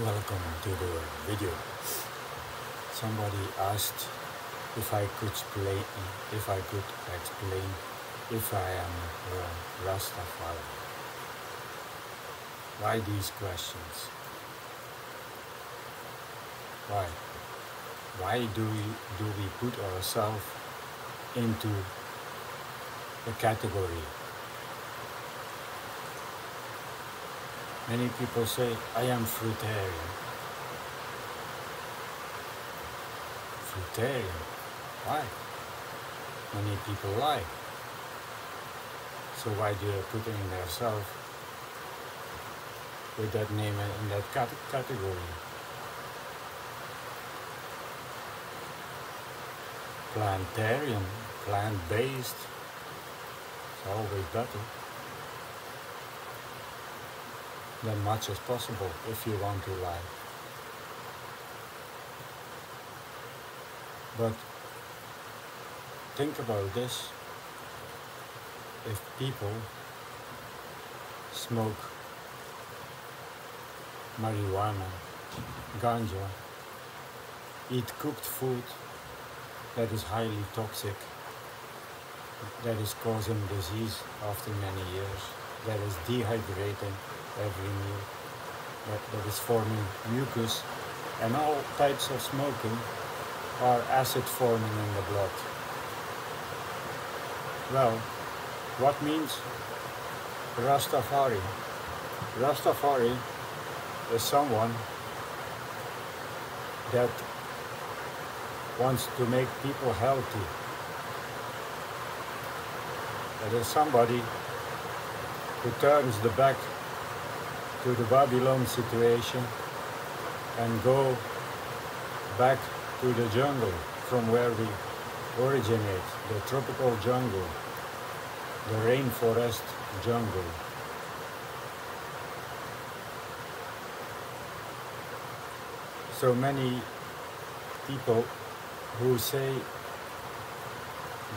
Welcome to the video. Somebody asked if I could explain if I am a Rastafari. Why these questions? Why? Why do we put ourselves into a category? Many people say, I am fruitarian. Fruitarian? Why? Many people lie. So why do they put in themselves with that name in that category? Plantarian, plant-based, it's always better than much as possible if you want to lie. But think about this. If people smoke marijuana, ganja, eat cooked food that is highly toxic, that is causing disease after many years, that is dehydrating every meal, that is forming mucus, and all types of smoking are acid forming in the blood. Well, what means Rastafari? Rastafari is someone that wants to make people healthy. It is somebody who turns the back to the Babylon situation and go back to the jungle from where we originate, the tropical jungle, the rainforest jungle. So many people who say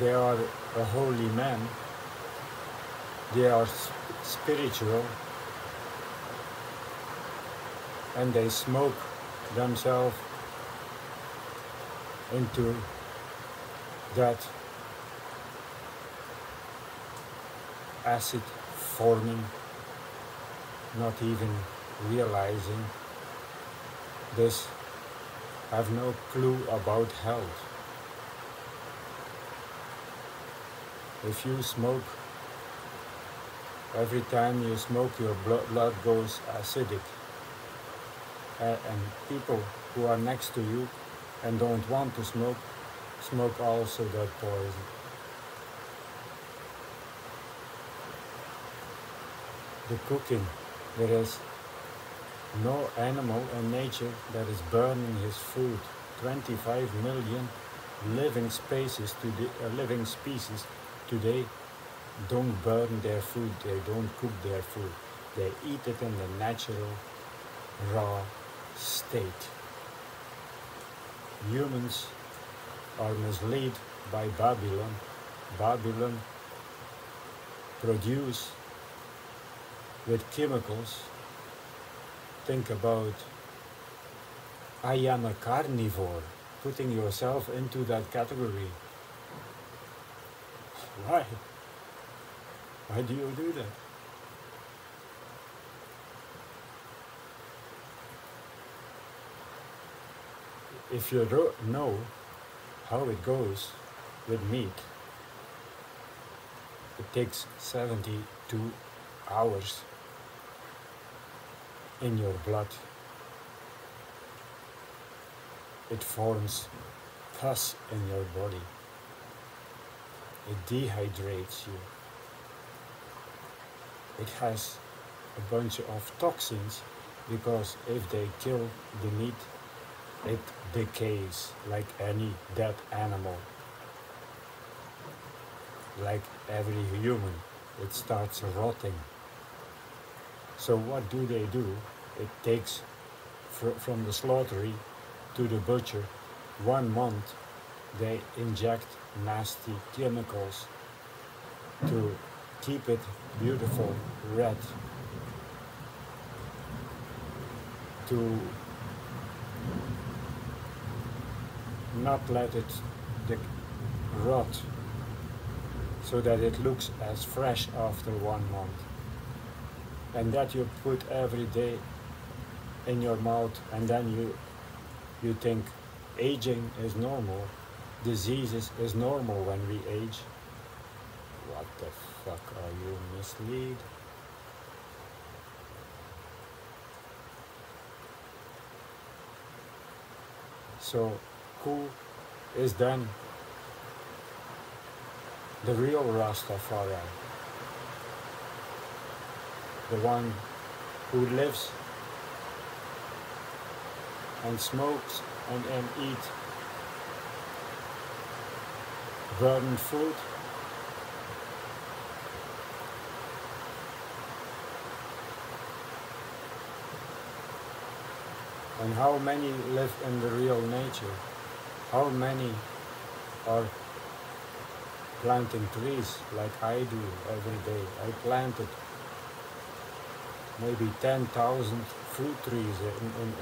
they are a holy man, they are spiritual, and they smoke themselves into that acid forming, not even realizing this, have no clue about health. If you smoke, every time you smoke your blood goes acidic, and people who are next to you and don't want to smoke also that poison. The cooking, there is no animal in nature that is burning his food. 25 million living species today don't burn their food, they don't cook their food. They eat it in the natural, raw state. Humans are misled by Babylon. Babylon produce with chemicals. Think about, I am a carnivore, putting yourself into that category. Why? Why do you do that? If you know how it goes with meat, it takes 72 hours in your blood. It forms pus in your body. It dehydrates you. It has a bunch of toxins because if they kill the meat, it decays like any dead animal. Like every human, it starts rotting. So what do? It takes from the slaughtery to the butcher 1 month. They inject nasty chemicals to keep it beautiful red. to not let it rot, so that it looks as fresh after 1 month, and that you put every day in your mouth, and then you think aging is normal, diseases is normal when we age. What the fuck are you mislead? So who is then the real Rastafari? The one who lives and smokes and eat burnt food? And how many live in the real nature? How many are planting trees like I do every day? I planted maybe 10,000 fruit trees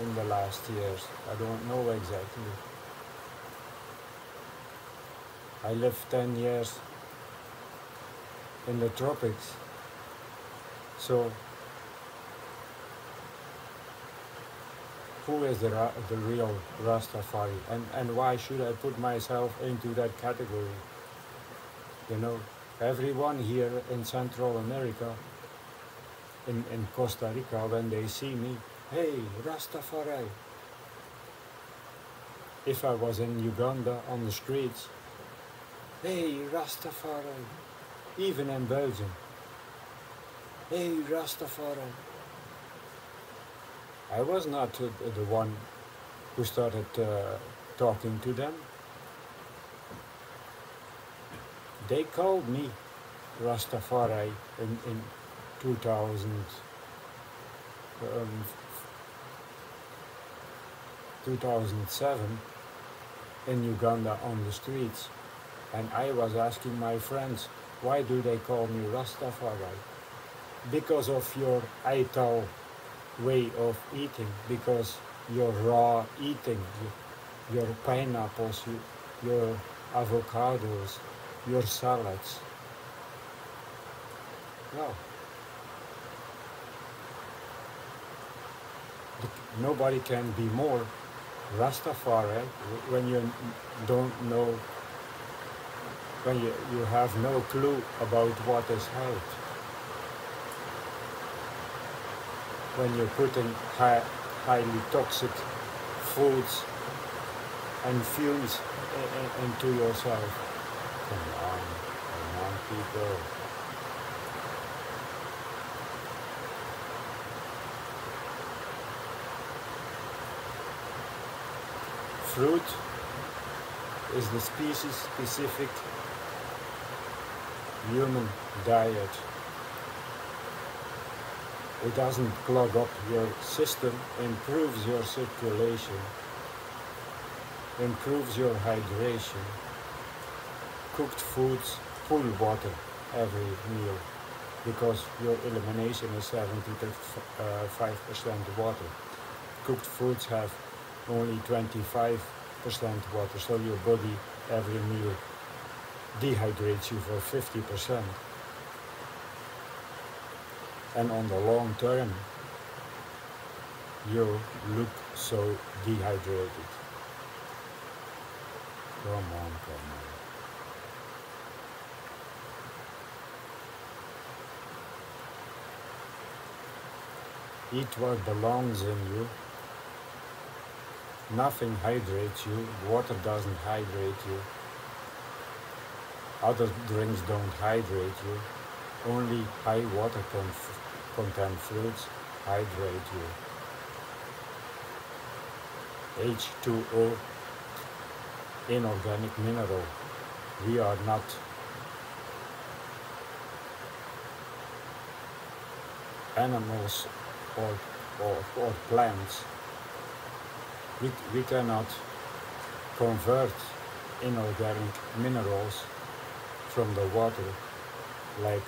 in the last years. I don't know exactly. I lived 10 years in the tropics. So who is the real Rastafari? And why should I put myself into that category? You know, everyone here in Central America, in Costa Rica, when they see me, hey, Rastafari. If I was in Uganda on the streets, hey, Rastafari. Even in Belgium, hey, Rastafari. I was not the one who started talking to them. They called me Rastafari in 2007 in Uganda on the streets, and I was asking my friends, why do they call me Rastafari? Because of your Aital way of eating, because your raw eating, your pineapples, your avocados, your salads. No. Nobody can be more Rastafari when you don't know, when you have no clue about what is health. When you're putting highly toxic foods and fumes into yourself. Come on, people. Fruit is the species-specific human diet. It doesn't clog up your system, improves your circulation, improves your hydration. Cooked foods pull water every meal because your elimination is 75% water. Cooked foods have only 25% water, so your body every meal dehydrates you for 50%. And on the long term, you look so dehydrated. Come on. Eat what belongs in you. Nothing hydrates you. Water doesn't hydrate you. Other drinks don't hydrate you. Only high water content fruits hydrate you. H2O, inorganic mineral. We are not animals or plants. We cannot convert inorganic minerals from the water like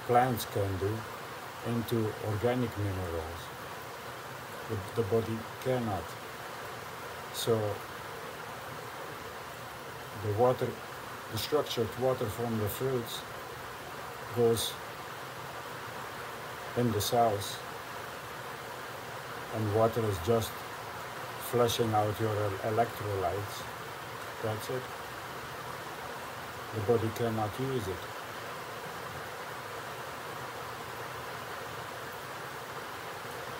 plants can do into organic minerals. the body cannot. So the water, the structured water from the fruits goes in the cells, and water is just flushing out your electrolytes. That's it. The body cannot use it.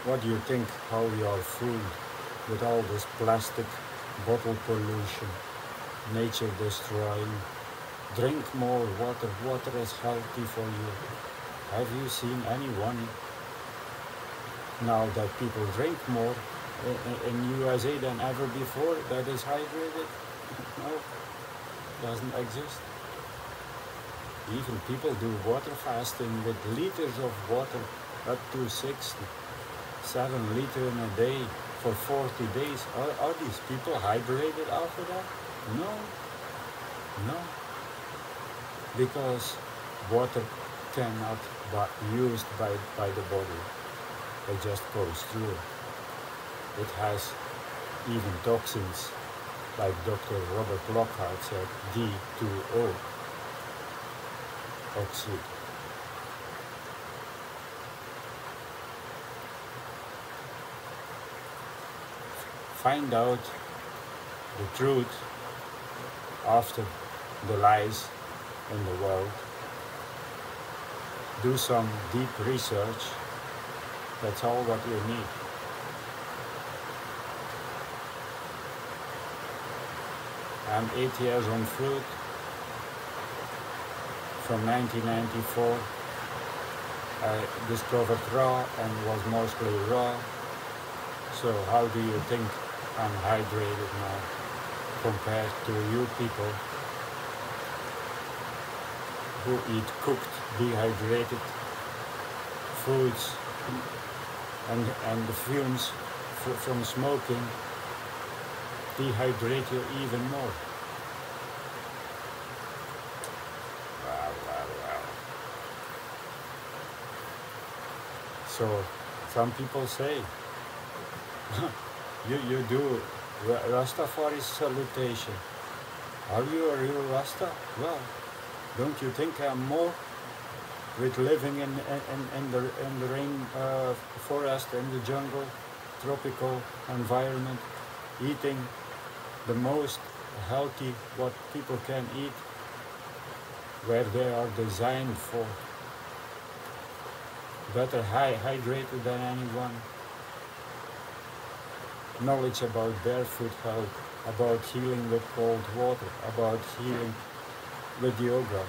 What do you think how we are fooled with all this plastic, bottle pollution, nature destroying? Drink more water. Water is healthy for you. Have you seen anyone now that people drink more in USA than ever before that is hydrated? No, doesn't exist. Even people do water fasting with liters of water, up to 7 liters in a day for 40 days. Are these people hydrated after that? No, no. Because water cannot be used by the body. It just goes through. It has even toxins, like Dr. Robert Lockhart said, D2O oxide. Find out the truth after the lies in the world. Do some deep research. That's all what you need. I'm 8 years on fruit. From 1994, I discovered raw and was mostly raw. So how do you think I'm hydrated now compared to you people who eat cooked, dehydrated foods, and the fumes from smoking dehydrate you even more. Wow. So some people say, you do Rastafari salutation. Are you a real Rasta? Well, don't you think I'm more with living in the rain forest, in the jungle, tropical environment, eating the most healthy what people can eat, where they are designed for, better hydrated than anyone, knowledge about barefoot health, about healing with cold water, about healing with yoga.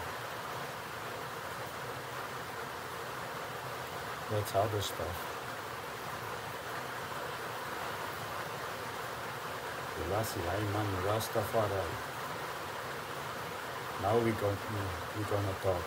That's other stuff. Rastafari. Now we're gonna talk.